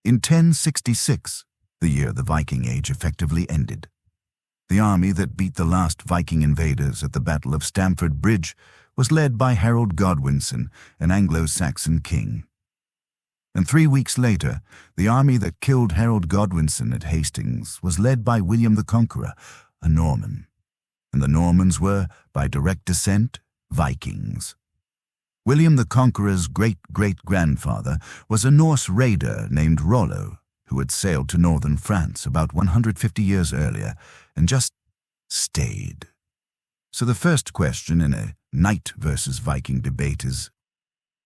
In 1066, the year the Viking Age effectively ended, the army that beat the last Viking invaders at the Battle of Stamford Bridge was led by Harold Godwinson, an Anglo-Saxon king. And 3 weeks later, the army that killed Harold Godwinson at Hastings was led by William the Conqueror, a Norman. And the Normans were, by direct descent, Vikings. William the Conqueror's great-great-grandfather was a Norse raider named Rollo, who had sailed to northern France about 150 years earlier and just stayed. So the first question in a knight versus Viking debate is,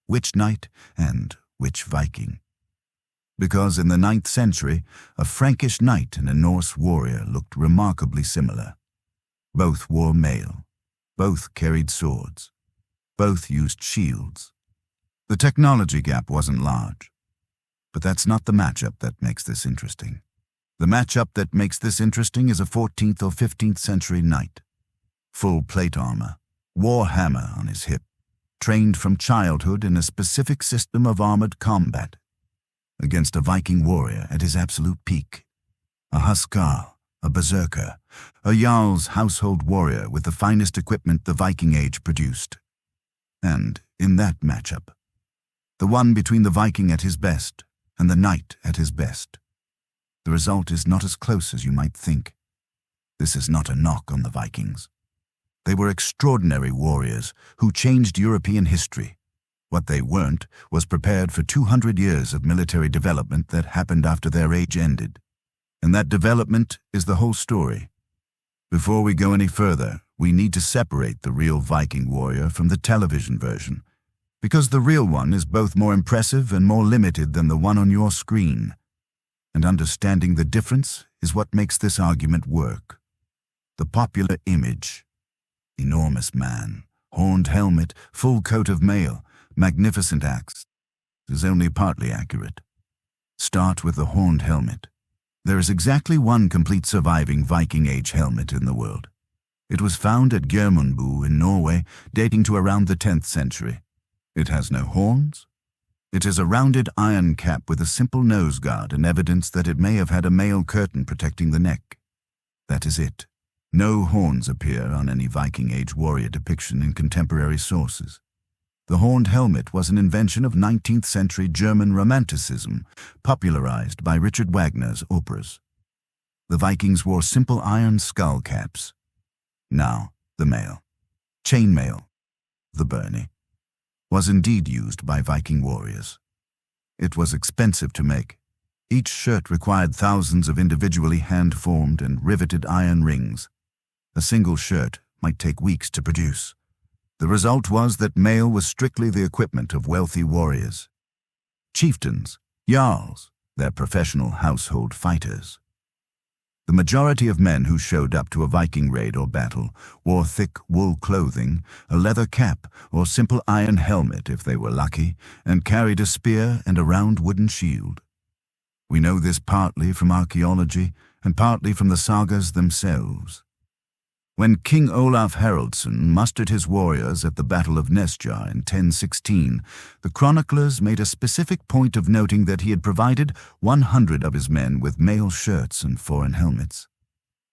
which knight and which Viking? Because in the 9th century, a Frankish knight and a Norse warrior looked remarkably similar. Both wore mail. Both carried swords. Both used shields. The technology gap wasn't large. But that's not the matchup that makes this interesting. The matchup that makes this interesting is a 14th or 15th century knight. Full plate armor, war hammer on his hip, trained from childhood in a specific system of armored combat, against a Viking warrior at his absolute peak. A huscarl, a berserker, a jarl's household warrior with the finest equipment the Viking Age produced. And, in that matchup, the one between the Viking at his best and the knight at his best, the result is not as close as you might think. This is not a knock on the Vikings. They were extraordinary warriors who changed European history. What they weren't was prepared for 200 years of military development that happened after their age ended. And that development is the whole story. Before we go any further, we need to separate the real Viking warrior from the television version, because the real one is both more impressive and more limited than the one on your screen. And understanding the difference is what makes this argument work. The popular image, enormous man, horned helmet, full coat of mail, magnificent axe, is only partly accurate. Start with the horned helmet. There is exactly one complete surviving Viking Age helmet in the world. It was found at Gjermundbu in Norway, dating to around the 10th century. It has no horns. It is a rounded iron cap with a simple nose guard and evidence that it may have had a mail curtain protecting the neck. That is it. No horns appear on any Viking Age warrior depiction in contemporary sources. The horned helmet was an invention of 19th century German Romanticism, popularized by Richard Wagner's operas. The Vikings wore simple iron skull caps. Now, the mail, chainmail, the byrnie, was indeed used by Viking warriors. It was expensive to make. Each shirt required thousands of individually hand-formed and riveted iron rings. A single shirt might take weeks to produce. The result was that mail was strictly the equipment of wealthy warriors. Chieftains, jarls, their professional household fighters. The majority of men who showed up to a Viking raid or battle wore thick wool clothing, a leather cap, or simple iron helmet if they were lucky, and carried a spear and a round wooden shield. We know this partly from archaeology and partly from the sagas themselves. When King Olaf Haraldsson mustered his warriors at the Battle of Nesjar in 1016, the chroniclers made a specific point of noting that he had provided 100 of his men with mail shirts and foreign helmets.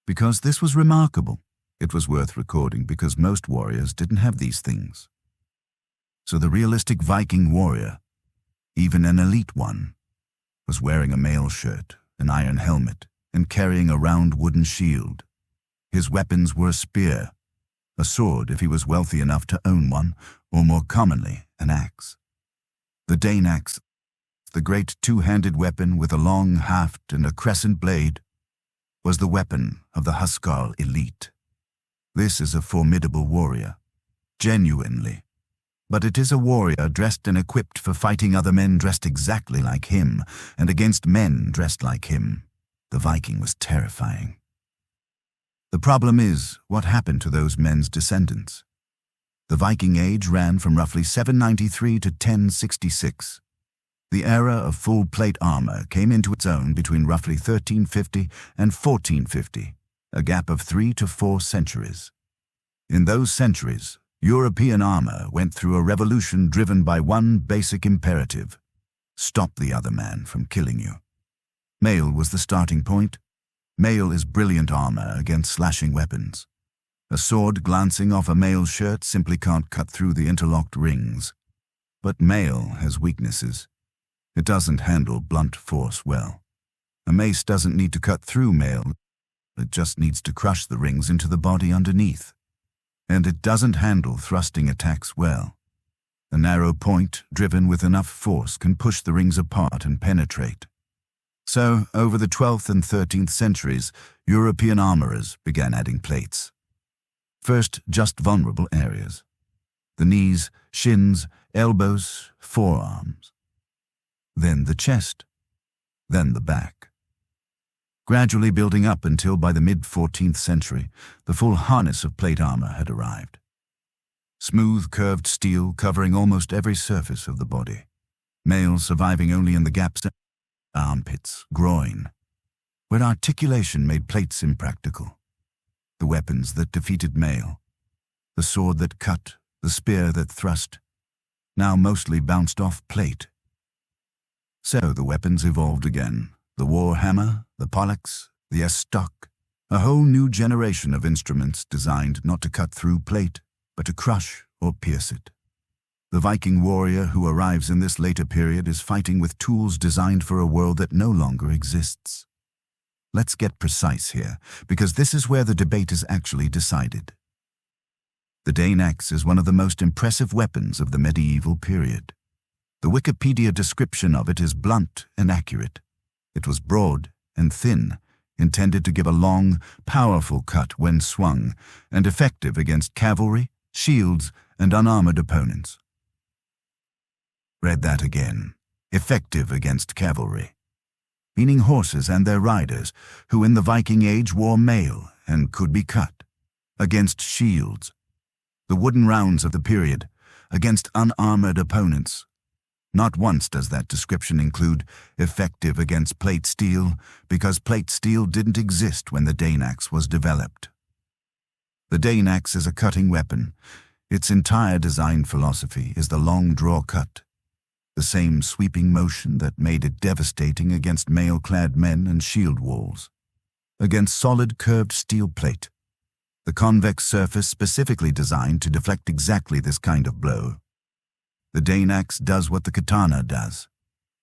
Because this was remarkable, it was worth recording because most warriors didn't have these things. So the realistic Viking warrior, even an elite one, was wearing a mail shirt, an iron helmet, and carrying a round wooden shield. His weapons were a spear, a sword if he was wealthy enough to own one, or more commonly, an axe. The Dane axe, the great two-handed weapon with a long haft and a crescent blade, was the weapon of the huscarl elite. This is a formidable warrior, genuinely. But it is a warrior dressed and equipped for fighting other men dressed exactly like him, and against men dressed like him. The Viking was terrifying. The problem is, what happened to those men's descendants? The Viking Age ran from roughly 793 to 1066. The era of full plate armor came into its own between roughly 1350 and 1450, a gap of 3 to 4 centuries. In those centuries, European armor went through a revolution driven by one basic imperative: stop the other man from killing you. Mail was the starting point. Mail is brilliant armor against slashing weapons. A sword glancing off a mail shirt simply can't cut through the interlocked rings. But mail has weaknesses. It doesn't handle blunt force well. A mace doesn't need to cut through mail. It just needs to crush the rings into the body underneath. And it doesn't handle thrusting attacks well. A narrow point, driven with enough force, can push the rings apart and penetrate. So, over the 12th and 13th centuries, European armorers began adding plates. First, just vulnerable areas. The knees, shins, elbows, forearms. Then the chest. Then the back. Gradually building up until by the mid-14th century, the full harness of plate armor had arrived. Smooth, curved steel covering almost every surface of the body. Mail surviving only in the gaps, armpits, groin, where articulation made plates impractical. The weapons that defeated mail, the sword that cut, the spear that thrust, now mostly bounced off plate. So the weapons evolved again. The war hammer, the poleaxe, the estoc, a whole new generation of instruments designed not to cut through plate, but to crush or pierce it. The Viking warrior who arrives in this later period is fighting with tools designed for a world that no longer exists. Let's get precise here, because this is where the debate is actually decided. The Dane axe is one of the most impressive weapons of the medieval period. The Wikipedia description of it is blunt and accurate. It was broad and thin, intended to give a long, powerful cut when swung, and effective against cavalry, shields, and unarmored opponents. Read that again. Effective against cavalry. Meaning horses and their riders, who in the Viking Age wore mail and could be cut. Against shields. The wooden rounds of the period. Against unarmored opponents. Not once does that description include effective against plate steel, because plate steel didn't exist when the Dane axe was developed. The Dane axe is a cutting weapon. Its entire design philosophy is the long draw cut. The same sweeping motion that made it devastating against mail-clad men and shield walls. Against solid curved steel plate. The convex surface specifically designed to deflect exactly this kind of blow. The Dane axe does what the katana does.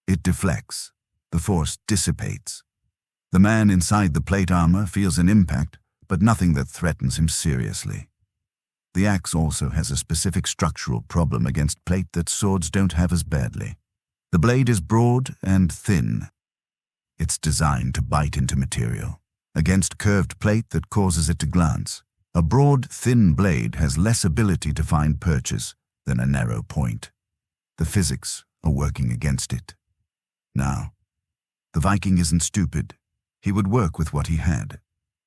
It deflects. The force dissipates. The man inside the plate armor feels an impact, but nothing that threatens him seriously. The axe also has a specific structural problem against plate that swords don't have as badly. The blade is broad and thin. It's designed to bite into material. Against curved plate that causes it to glance. A broad, thin blade has less ability to find purchase than a narrow point. The physics are working against it. Now, the Viking isn't stupid. He would work with what he had.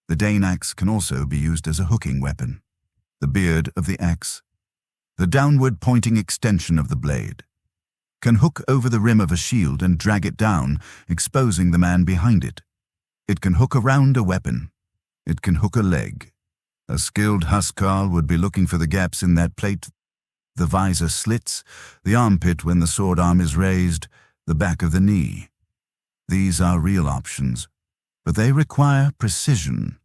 The Dane axe can also be used as a hooking weapon. The beard of the axe, the downward pointing extension of the blade, can hook over the rim of a shield and drag it down, exposing the man behind it. It can hook around a weapon. It can hook a leg. A skilled huscarl would be looking for the gaps in that plate. The visor slits, the armpit when the sword arm is raised, the back of the knee. These are real options, but they require precision.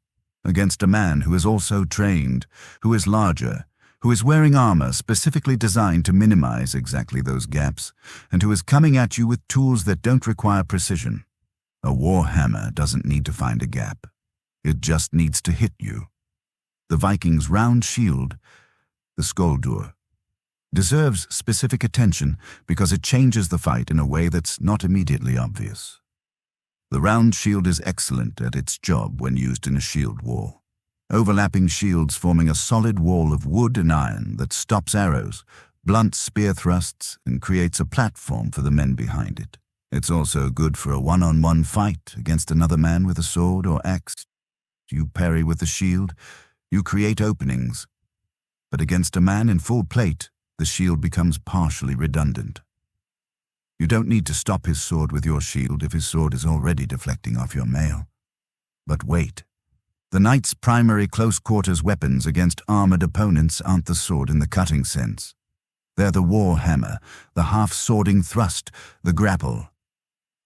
Against a man who is also trained, who is larger, who is wearing armor specifically designed to minimize exactly those gaps, and who is coming at you with tools that don't require precision. A war hammer doesn't need to find a gap. It just needs to hit you. The Viking's round shield, the skoldur, deserves specific attention because it changes the fight in a way that's not immediately obvious. The round shield is excellent at its job when used in a shield wall. Overlapping shields forming a solid wall of wood and iron that stops arrows, blunts spear thrusts, and creates a platform for the men behind it. It's also good for a one-on-one fight against another man with a sword or axe. You parry with the shield, you create openings. But against a man in full plate, the shield becomes partially redundant. You don't need to stop his sword with your shield if his sword is already deflecting off your mail. But wait. The knight's primary close-quarters weapons against armored opponents aren't the sword in the cutting sense. They're the war hammer, the half-swording thrust, the grapple.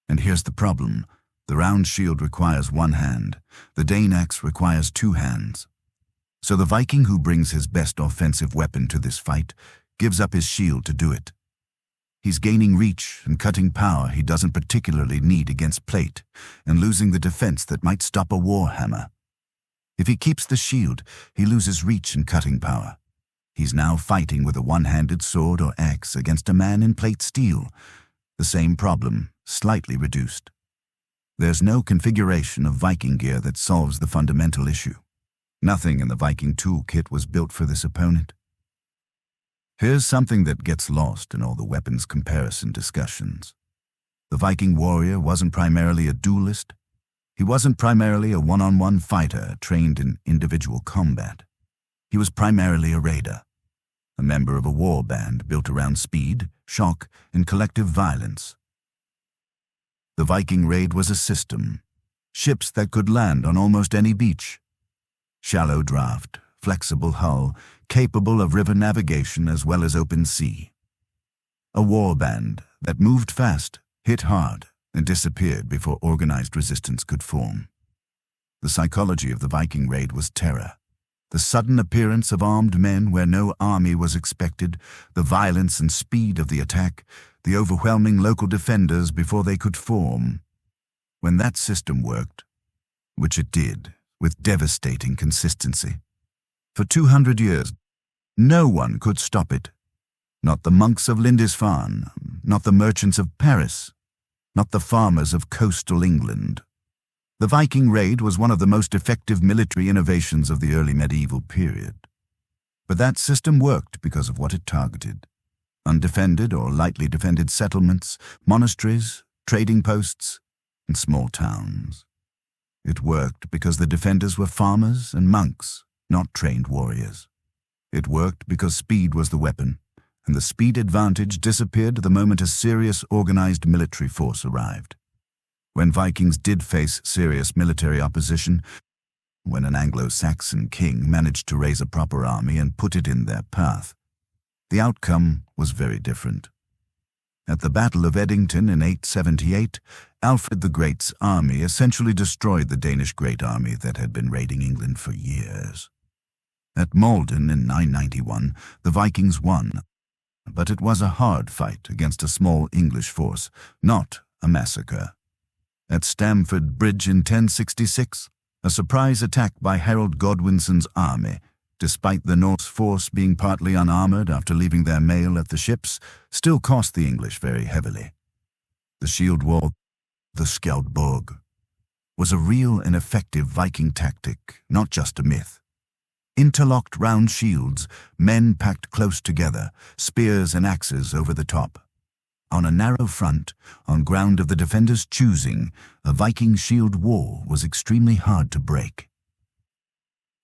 And here's the problem. The round shield requires one hand, the Dane axe requires two hands. So the Viking who brings his best offensive weapon to this fight gives up his shield to do it. He's gaining reach and cutting power he doesn't particularly need against plate, and losing the defense that might stop a war hammer. If he keeps the shield, he loses reach and cutting power. He's now fighting with a one-handed sword or axe against a man in plate steel. The same problem, slightly reduced. There's no configuration of Viking gear that solves the fundamental issue. Nothing in the Viking toolkit was built for this opponent. Here's something that gets lost in all the weapons comparison discussions. The Viking warrior wasn't primarily a duelist. He wasn't primarily a one-on-one fighter trained in individual combat. He was primarily a raider, a member of a war band built around speed, shock, and collective violence. The Viking raid was a system, ships that could land on almost any beach. Shallow draft, flexible hull, capable of river navigation as well as open sea. A war band that moved fast, hit hard, and disappeared before organized resistance could form. The psychology of the Viking raid was terror. The sudden appearance of armed men where no army was expected, the violence and speed of the attack, the overwhelming local defenders before they could form. When that system worked, which it did, with devastating consistency, for 200 years, no one could stop it. Not the monks of Lindisfarne, not the merchants of Paris, not the farmers of coastal England. The Viking raid was one of the most effective military innovations of the early medieval period. But that system worked because of what it targeted. Undefended or lightly defended settlements, monasteries, trading posts, and small towns. It worked because the defenders were farmers and monks, not trained warriors. It worked because speed was the weapon, and the speed advantage disappeared the moment a serious organized military force arrived. When Vikings did face serious military opposition, when an Anglo-Saxon king managed to raise a proper army and put it in their path, the outcome was very different. At the Battle of Edington in 878, Alfred the Great's army essentially destroyed the Danish Great Army that had been raiding England for years. At Malden in 991, the Vikings won, but it was a hard fight against a small English force, not a massacre. At Stamford Bridge in 1066, a surprise attack by Harold Godwinson's army, despite the Norse force being partly unarmored after leaving their mail at the ships, still cost the English very heavily. The shield wall, the Skjaldborg, was a real and effective Viking tactic, not just a myth. Interlocked round shields, men packed close together, spears and axes over the top. On a narrow front, on ground of the defender's choosing, a Viking shield wall was extremely hard to break.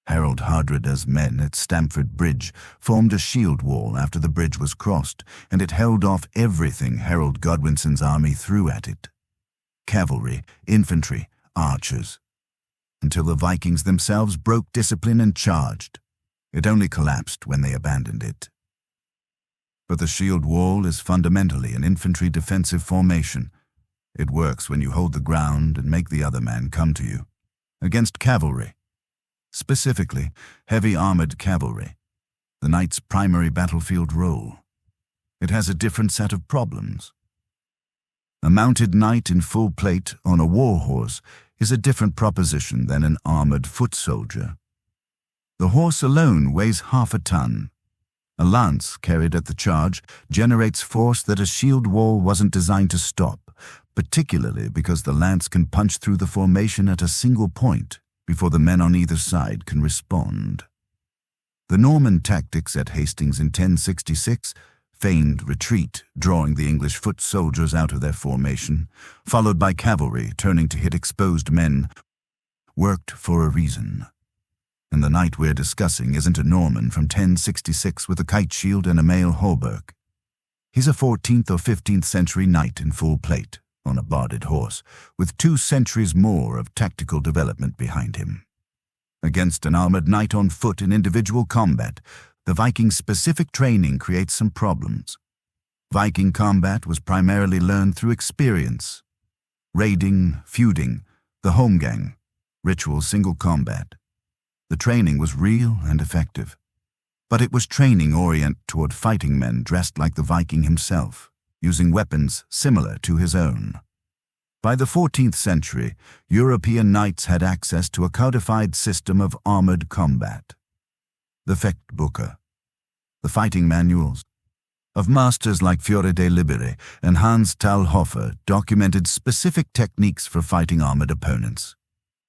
Harold Hardrada's men at Stamford Bridge formed a shield wall after the bridge was crossed, and it held off everything Harold Godwinson's army threw at it. Cavalry, infantry, archers. Until the Vikings themselves broke discipline and charged. It only collapsed when they abandoned it. But the shield wall is fundamentally an infantry defensive formation. It works when you hold the ground and make the other man come to you. Against cavalry. Specifically, heavy armored cavalry, the knight's primary battlefield role. It has a different set of problems. A mounted knight in full plate on a war horse is a different proposition than an armored foot soldier. The horse alone weighs half a ton. A lance carried at the charge generates force that a shield wall wasn't designed to stop, particularly because the lance can punch through the formation at a single point before the men on either side can respond. The Norman tactics at Hastings in 1066, feigned retreat, drawing the English foot soldiers out of their formation, followed by cavalry turning to hit exposed men, worked for a reason. And the knight we're discussing isn't a Norman from 1066 with a kite shield and a mail hauberk. He's a 14th or 15th century knight in full plate, on a barded horse, with 2 centuries more of tactical development behind him. Against an armored knight on foot in individual combat, the Vikings' specific training creates some problems. Viking combat was primarily learned through experience. Raiding, feuding, the home gang, ritual single combat. The training was real and effective. But it was training oriented toward fighting men dressed like the Viking himself, using weapons similar to his own. By the 14th century, European knights had access to a codified system of armored combat. The Fechtbücher, the fighting manuals, of masters like Fiore de Libere and Hans Talhofer documented specific techniques for fighting armored opponents.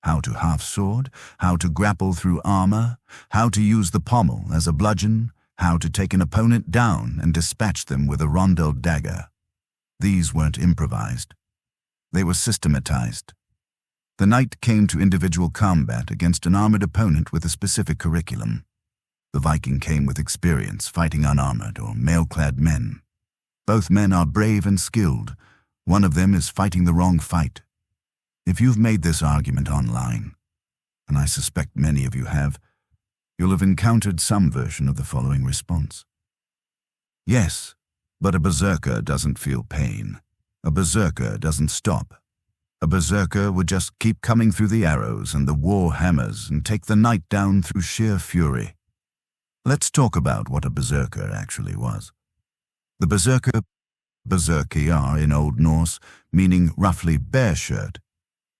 How to half-sword, how to grapple through armor, how to use the pommel as a bludgeon, how to take an opponent down and dispatch them with a rondel dagger. These weren't improvised. They were systematized. The knight came to individual combat against an armored opponent with a specific curriculum. The Viking came with experience fighting unarmored or mail-clad men. Both men are brave and skilled. One of them is fighting the wrong fight. If you've made this argument online, and I suspect many of you have, you'll have encountered some version of the following response. Yes, but a berserker doesn't feel pain. A berserker doesn't stop. A berserker would just keep coming through the arrows and the war hammers and take the knight down through sheer fury. Let's talk about what a berserker actually was. The berserker, berserkiar in Old Norse, meaning roughly bear shirt,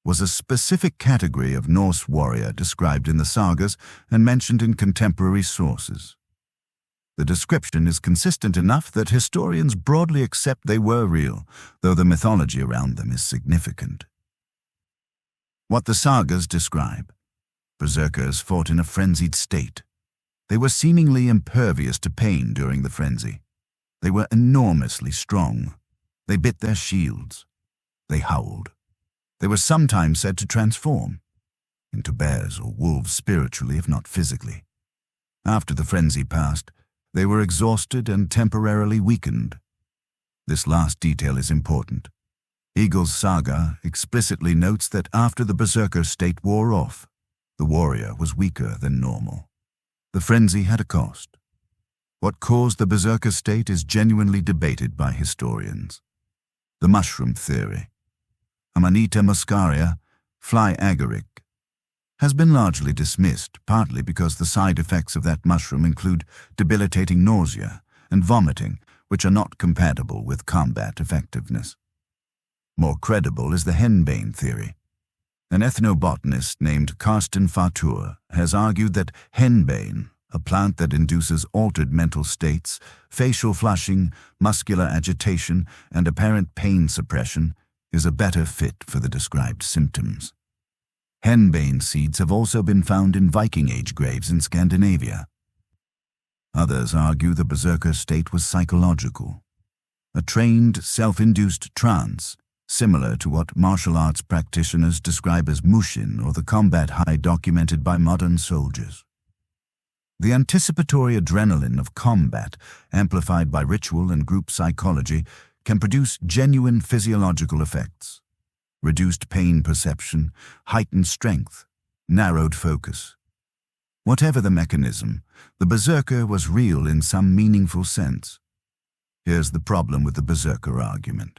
was a specific category of Norse warrior described in the sagas and mentioned in contemporary sources. The description is consistent enough that historians broadly accept they were real, though the mythology around them is significant. What the sagas describe: berserkers fought in a frenzied state. They were seemingly impervious to pain during the frenzy. They were enormously strong. They bit their shields. They howled. They were sometimes said to transform into bears or wolves spiritually, if not physically. After the frenzy passed, they were exhausted and temporarily weakened. This last detail is important. Eagle's saga explicitly notes that after the berserker state wore off, the warrior was weaker than normal. The frenzy had a cost. What caused the berserker state is genuinely debated by historians. The mushroom theory, Amanita muscaria, fly agaric, has been largely dismissed, partly because the side effects of that mushroom include debilitating nausea and vomiting, which are not compatible with combat effectiveness. More credible is the henbane theory. An ethnobotanist named Karsten Fatur has argued that henbane, a plant that induces altered mental states, facial flushing, muscular agitation, and apparent pain suppression, is a better fit for the described symptoms. Henbane seeds have also been found in Viking Age graves in Scandinavia. Others argue the berserker state was psychological, a trained, self-induced trance, similar to what martial arts practitioners describe as mushin or the combat high documented by modern soldiers. The anticipatory adrenaline of combat, amplified by ritual and group psychology, can produce genuine physiological effects: reduced pain perception, heightened strength, narrowed focus. Whatever the mechanism, the berserker was real in some meaningful sense. Here's the problem with the berserker argument.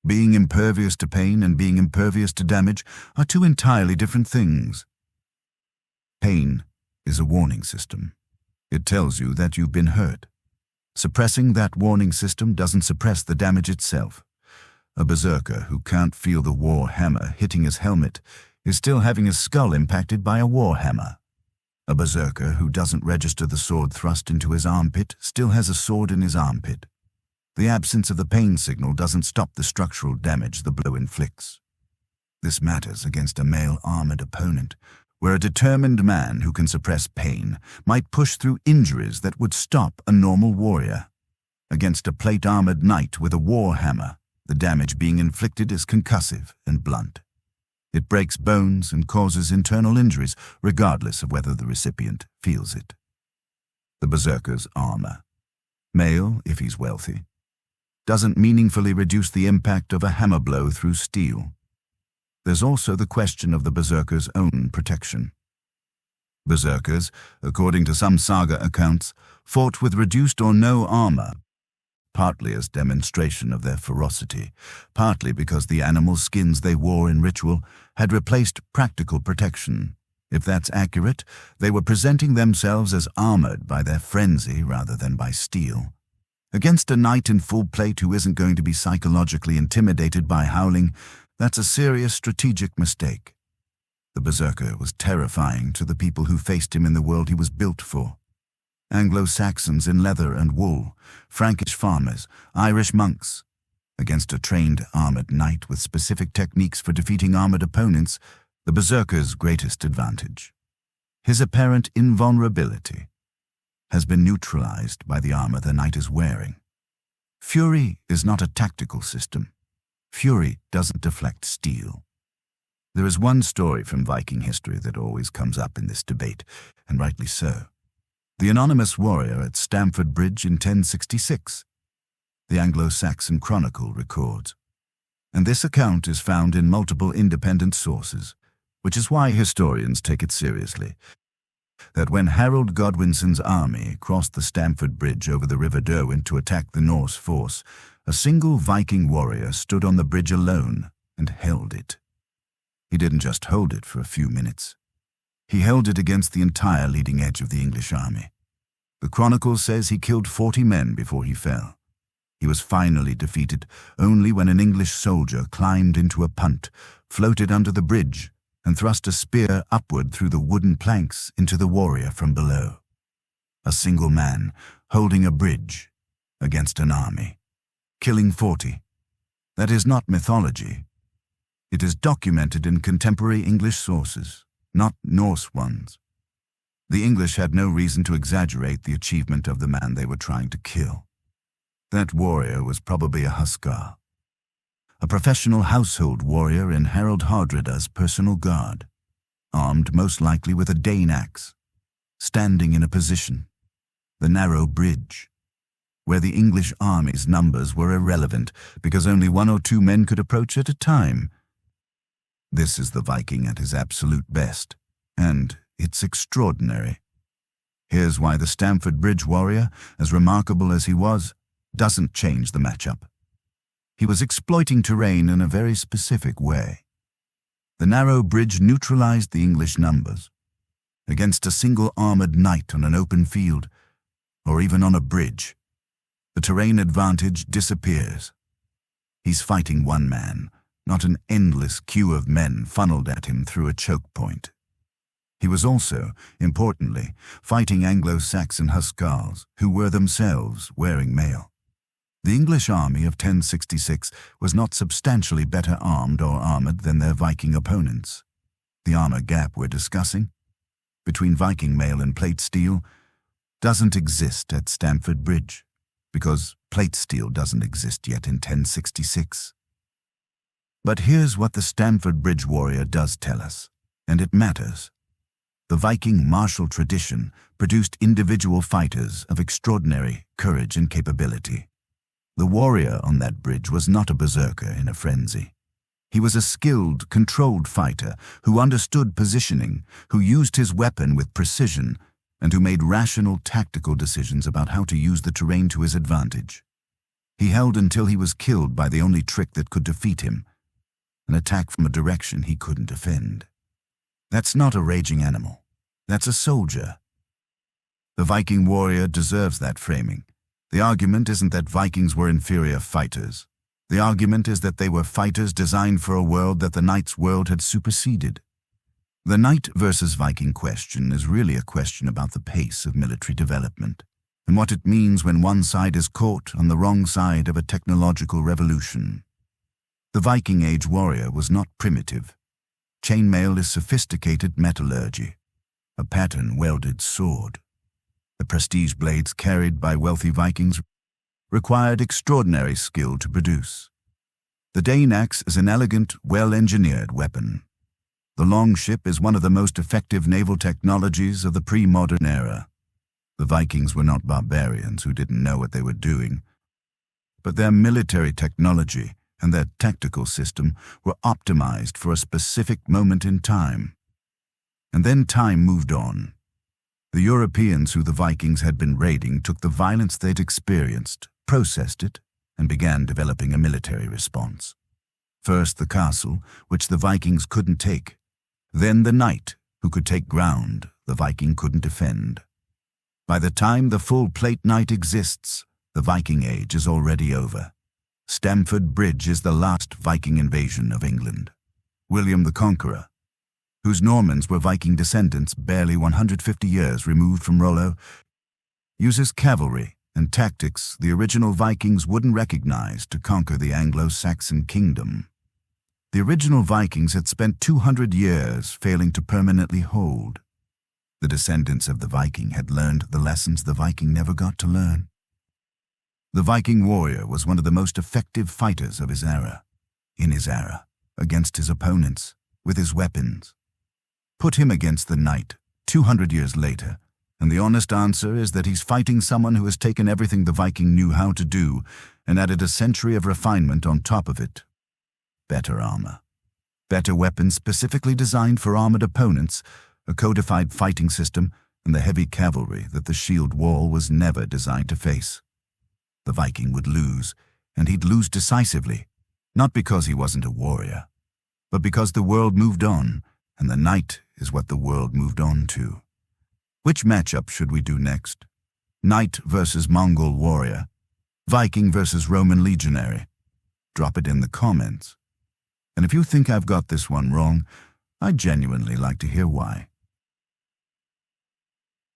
Being impervious to pain and being impervious to damage are two entirely different things. Pain is a warning system. It tells you that you've been hurt. Suppressing that warning system doesn't suppress the damage itself. A berserker who can't feel the war hammer hitting his helmet is still having his skull impacted by a war hammer. A berserker who doesn't register the sword thrust into his armpit still has a sword in his armpit. The absence of the pain signal doesn't stop the structural damage the blow inflicts. This matters against a male armored opponent, where a determined man who can suppress pain might push through injuries that would stop a normal warrior. Against a plate-armoured knight with a war hammer, the damage being inflicted is concussive and blunt. It breaks bones and causes internal injuries, regardless of whether the recipient feels it. The berserker's armor, male if he's wealthy, doesn't meaningfully reduce the impact of a hammer blow through steel. There's also the question of the berserker's own protection. Berserkers, according to some saga accounts, fought with reduced or no armor. partly as demonstration of their ferocity, partly because the animal skins they wore in ritual had replaced practical protection. If that's accurate, they were presenting themselves as armored by their frenzy rather than by steel. Against a knight in full plate who isn't going to be psychologically intimidated by howling, that's a serious strategic mistake. The Berserker was terrifying to the people who faced him in the world he was built for. Anglo-Saxons in leather and wool, Frankish farmers, Irish monks. Against a trained armored knight with specific techniques for defeating armored opponents, the Berserker's greatest advantage, his apparent invulnerability, has been neutralized by the armor the knight is wearing. Fury is not a tactical system. Fury doesn't deflect steel. There is one story from Viking history that always comes up in this debate, and rightly so. The anonymous warrior at Stamford Bridge in 1066. The Anglo-Saxon Chronicle records. And this account is found in multiple independent sources, which is why historians take it seriously, that when Harold Godwinson's army crossed the Stamford Bridge over the River Derwent to attack the Norse force, a single Viking warrior stood on the bridge alone and held it. He didn't just hold it for a few minutes. He held it against the entire leading edge of the English army. The Chronicle says he killed 40 men before he fell. He was finally defeated only when an English soldier climbed into a punt, floated under the bridge, and thrust a spear upward through the wooden planks into the warrior from below. A single man holding a bridge against an army, killing 40. That is not mythology. It is documented in contemporary English sources, not Norse ones. The English had no reason to exaggerate the achievement of the man they were trying to kill. That warrior was probably a huscarl, a professional household warrior in Harold Hardrada's personal guard, armed most likely with a Dane axe, standing in a position, the narrow bridge, where the English army's numbers were irrelevant because only 1 or 2 men could approach at a time. This is the Viking at his absolute best, and it's extraordinary. Here's why the Stamford Bridge warrior, as remarkable as he was, doesn't change the matchup. He was exploiting terrain in a very specific way. The narrow bridge neutralized the English numbers. Against a single armored knight on an open field, or even on a bridge, the terrain advantage disappears. He's fighting one man, not an endless queue of men funneled at him through a choke point. He was also, importantly, fighting Anglo-Saxon huscarls, who were themselves wearing mail. The English army of 1066 was not substantially better armed or armored than their Viking opponents. The armor gap we're discussing, between Viking mail and plate steel, doesn't exist at Stamford Bridge, because plate steel doesn't exist yet in 1066. But here's what the Stamford Bridge warrior does tell us, and it matters. The Viking martial tradition produced individual fighters of extraordinary courage and capability. The warrior on that bridge was not a berserker in a frenzy. He was a skilled, controlled fighter who understood positioning, who used his weapon with precision, and who made rational tactical decisions about how to use the terrain to his advantage. He held until he was killed by the only trick that could defeat him, an attack from a direction he couldn't defend. That's not a raging animal. That's a soldier. The Viking warrior deserves that framing. The argument isn't that Vikings were inferior fighters. The argument is that they were fighters designed for a world that the knight's world had superseded. The knight versus Viking question is really a question about the pace of military development, and what it means when one side is caught on the wrong side of a technological revolution. The Viking Age warrior was not primitive. Chainmail is sophisticated metallurgy, a pattern-welded sword. The prestige blades carried by wealthy Vikings required extraordinary skill to produce. The Dane axe is an elegant, well-engineered weapon. The longship is one of the most effective naval technologies of the pre-modern era. The Vikings were not barbarians who didn't know what they were doing, but their military technology and their tactical system were optimized for a specific moment in time. And then time moved on. The Europeans who the Vikings had been raiding took the violence they'd experienced, processed it, and began developing a military response. First the castle, which the Vikings couldn't take. Then the knight, who could take ground the Viking couldn't defend. By the time the full plate knight exists, the Viking Age is already over. Stamford Bridge is the last Viking invasion of England. William the Conqueror, whose Normans were Viking descendants barely 150 years removed from Rollo, uses cavalry and tactics the original Vikings wouldn't recognize to conquer the Anglo-Saxon kingdom. The original Vikings had spent 200 years failing to permanently hold. The descendants of the Viking had learned the lessons the Viking never got to learn. The Viking warrior was one of the most effective fighters of his era, in his era, against his opponents, with his weapons. Put him against the knight, 200 years later, and the honest answer is that he's fighting someone who has taken everything the Viking knew how to do and added a century of refinement on top of it. Better armor. Better weapons specifically designed for armored opponents, a codified fighting system, and the heavy cavalry that the shield wall was never designed to face. The Viking would lose, and he'd lose decisively, not because he wasn't a warrior, but because the world moved on, and the knight is what the world moved on to. Which matchup should we do next? Knight versus Mongol warrior? Viking versus Roman legionary? Drop it in the comments. And if you think I've got this one wrong, I'd genuinely like to hear why.